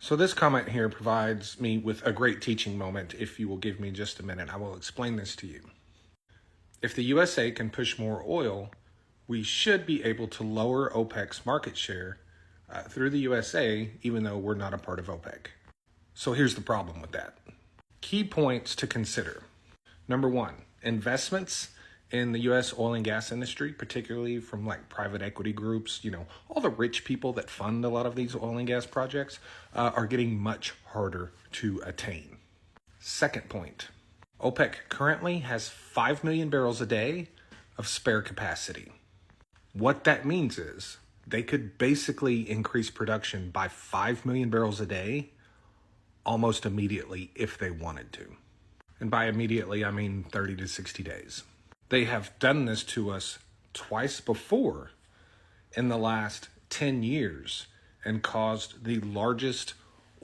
So this comment here provides me with a great teaching moment. If you will give me just a minute, I will explain this to you. If the USA can push more oil, we should be able to lower OPEC's market share through the USA, even though we're not a part of OPEC. So here's the problem with that. Key points to consider. Number one, investments in the U.S. oil and gas industry, particularly from like private equity groups, all the rich people that fund a lot of these oil and gas projects are getting much harder to attain. Second point, OPEC currently has 5 million barrels a day of spare capacity. What that means is they could basically increase production by 5 million barrels a day almost immediately if they wanted to. And by immediately, I mean 30 to 60 days. They have done this to us twice before in the last 10 years and caused the largest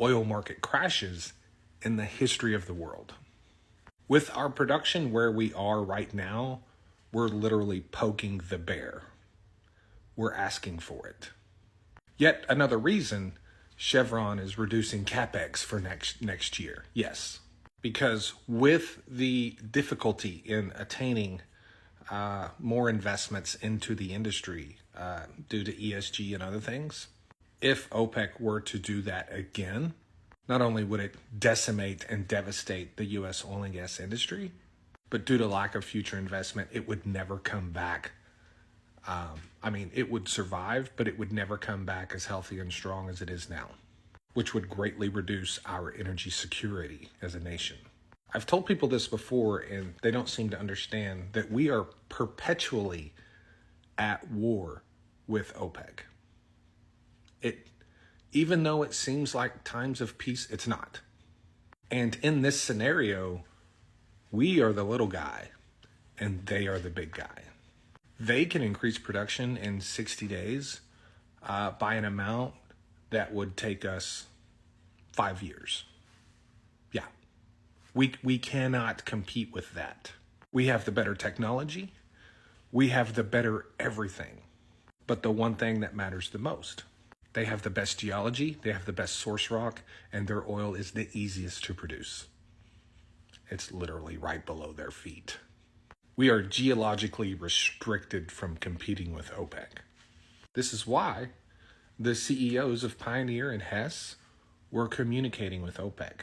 oil market crashes in the history of the world. With our production where we are right now, we're literally poking the bear. We're asking for it. Yet another reason Chevron is reducing CapEx for next year. Yes, because with the difficulty in attaining more investments into the industry due to ESG and other things, if OPEC were to do that again, not only would it decimate and devastate the U.S. oil and gas industry, but due to lack of future investment, it would never come back. It would survive, but it would never come back as healthy and strong as it is now, which would greatly reduce our energy security as a nation. I've told people this before, and they don't seem to understand that we are perpetually at war with OPEC. Even though it seems like times of peace, it's not. And in this scenario, we are the little guy, and they are the big guy. They can increase production in 60 days by an amount that would take us 5 years. Yeah. We cannot compete with that. We have the better technology. We have the better everything. But the one thing that matters the most, they have the best geology, they have the best source rock, and their oil is the easiest to produce. It's literally right below their feet. We are geologically restricted from competing with OPEC. This is why the CEOs of Pioneer and Hess were communicating with OPEC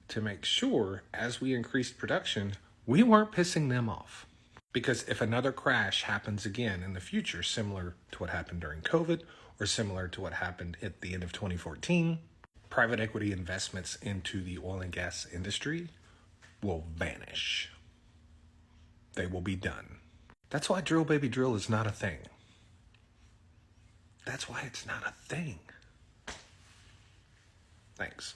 to make sure as we increased production, we weren't pissing them off. Because if another crash happens again in the future, similar to what happened during COVID or similar to what happened at the end of 2014, private equity investments into the oil and gas industry will vanish. They will be done. That's why drill baby drill is not a thing. That's why it's not a thing. Thanks.